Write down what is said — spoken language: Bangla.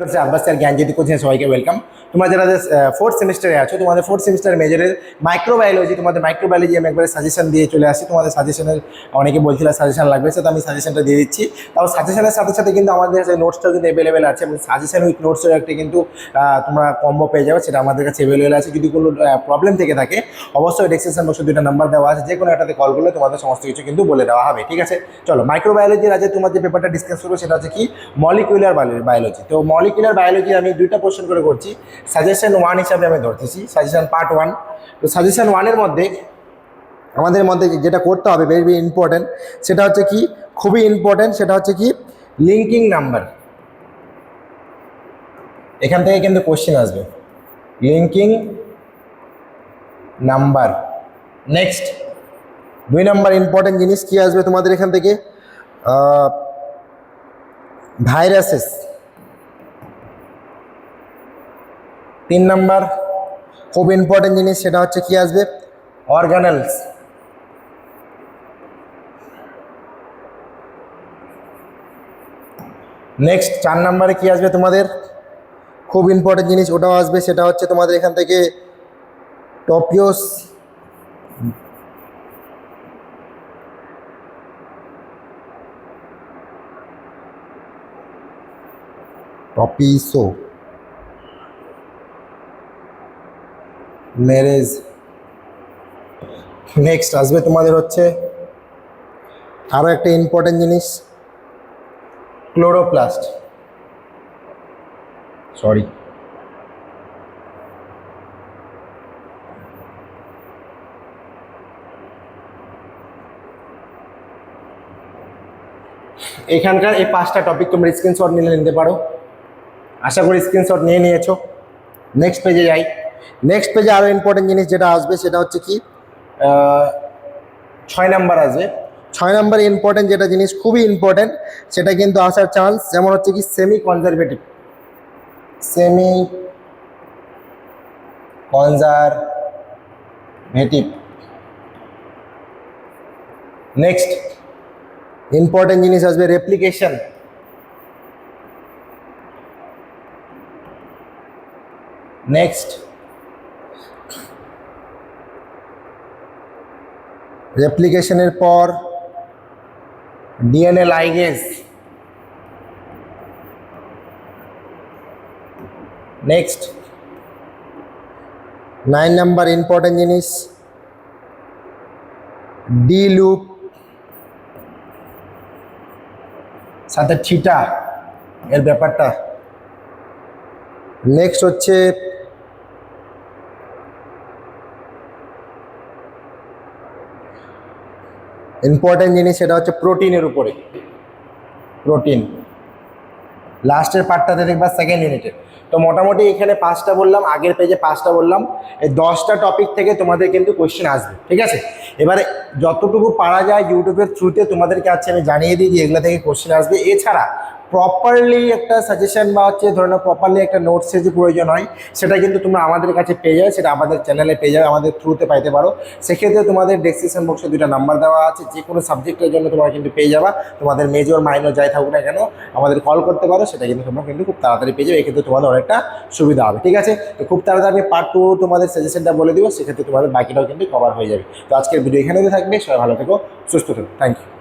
আব্বাসিয়ার জ্ঞানজ্যোতি কোচিং সবাইকে ওয়েলকাম। তোমরা যারা ফোর্থ সেমিস্টারে আছো, তোমাদের ফোর্থ সেমিস্টার মেজরের মাইক্রোবায়োলজি, তোমাদের মাইক্রোবায়োলজি আমি একবারে সাজেশন দিয়ে চলে আসি। তোমাদের সাজেশনের অনেকে বলছিল সাজেশন লাগবে, তো আমি সাজেশনটা দিয়ে দিচ্ছি। তাও সাজেশনের সাথে সাথে কিন্তু আমাদের কাছে নোটসটাও কিন্তু অ্যাভেলেবেল আছে, এবং সাজেশন উইথ নোটসের একটা কিন্তু তোমরা কম্বো পেয়ে যাবে, সেটা আমাদের কাছে অ্যাভেলেবেল আছে। যদি কোনো প্রবলেম থেকে থাকে অবশ্যই ডেসক্রিপশন বক্সে দুটো নাম্বার দেওয়া আছে, যে কোনো একটাতে কল করলে তোমাদের সমস্ত কিছু কিন্তু বলে দেওয়া হবে। ঠিক আছে, চলো মাইক্রোবায়োলজির আজকে তোমার যে পেপারটা ডিসকাস করবো সেটা হচ্ছে কি মলিকুলার বায়োলজি। তো মলিকুলার বায়োলজি আমি দুইটা কোশ্চেন করে করছি, সাজেশন 1 হিসাবে আমি ধরতেছি, সাজেশন পার্ট 1। তো সাজেশন 1-এর মধ্যে আমাদের মধ্যে যেটা করতে হবে ভেরি ইম্পর্টেন্ট, সেটা হচ্ছে কি খুবই ইম্পর্টেন্ট, সেটা হচ্ছে কি লিঙ্কিং নাম্বার। এখান থেকে কিন্তু কোশ্চেন আসবে লিঙ্কিং নাম্বার। নেক্সট 2 নম্বর ইম্পর্টেন্ট জিনিস কি আসবে তোমাদের এখান থেকে, ভাইরাসেস। 3 নম্বর খুব ইম্পর্টেন্ট জিনিস, সেটা হচ্ছে কি আসবে অর্গানেলস। নেক্সট 4 নম্বরে কি আসবে তোমাদের খুব ইম্পর্টেন্ট জিনিস, ওটাও আসবে, সেটা হচ্ছে তোমাদের এখান থেকে টপিওস টপিসো ম্যারেজ। নেক্সট আসবে তোমাদের হচ্ছে আরও একটা ইম্পর্টেন্ট জিনিস ক্লোরোপ্লাস্ট, সরি এখানকার এই 5টা টপিক তোমরা স্ক্রিনশট নিতে পারো, আশা করি স্ক্রিনশট নিয়েছো। নেক্সট পেজে যাই। নেক্সট পেজে আরও ইম্পর্টেন্ট জিনিস যেটা আসবে সেটা হচ্ছে কি 6 নাম্বার আসবে। 6 নাম্বার ইম্পর্টেন্ট যেটা জিনিস খুবই ইম্পর্টেন্ট, সেটা কিন্তু আসার চান্স, যেমন হচ্ছে কি সেমি কনজারভেটিভ নেক্সট ইম্পর্টেন্ট জিনিস আসবে রেপ্লিকেশন। নেক্সট রেপ্লিকেশনের পর DNA ligase. Next 9 number important জিনিস ডি লুপ, সাথে থিটা এর ব্যাপারটা। নেক্সট হচ্ছে ইম্পর্টেন্ট জিনিস, সেটা হচ্ছে প্রোটিনের উপরে, প্রোটিন লাস্টের পার্টটাতে দেখবা সেকেন্ড ইউনিটে। তো মোটামুটি এখানে 5টা বললাম, আগের পেজে 5টা বললাম, এই 10টা টপিক থেকে তোমাদের কিন্তু কোয়েশ্চেন আসবে। ঠিক আছে, এবারে যতটুকু পারা যায় ইউটিউবের থ্রুতে তোমাদেরকে আছে আমি জানিয়ে দিই যে এগুলো থেকে কোয়েশ্চেন আসবে। এছাড়া প্রপারলি একটা সাজেশন বা হচ্ছে ধরে নাও প্রপারলি একটা নোটসের যে প্রয়োজন হয়, সেটা কিন্তু তোমরা আমাদের কাছে পেয়ে যাবে, সেটা আমাদের চ্যানেলে পেয়ে যাবে, আমাদের থ্রুতে পাইতে পারো। সেক্ষেত্রে তোমাদের ডেসক্রিপশন বক্সে 2টা নাম্বার দেওয়া আছে, যে কোনো সাবজেক্টের জন্য তোমরা কিন্তু পেয়ে যাবা। তোমাদের মেজর মাইনর যাই থাকুক না কেন আমাদের কল করতে পারো, সেটা কিন্তু তোমরা কিন্তু খুব তাড়াতাড়ি পেয়ে যাবে। এক্ষেত্রে তোমাদের অনেকটা সুবিধা হবে। ঠিক আছে, তো খুব তাড়াতাড়ি পার্ট 2 তোমাদের সাজেশনটা বলে দিব, সেক্ষেত্রে তোমাদের বাকিটাও কিন্তু কভার হয়ে যাবে। তো আজকের ভিডিও এখানে থাকবে, সবাই ভালো থেকো, সুস্থ থেকো, থ্যাংক ইউ।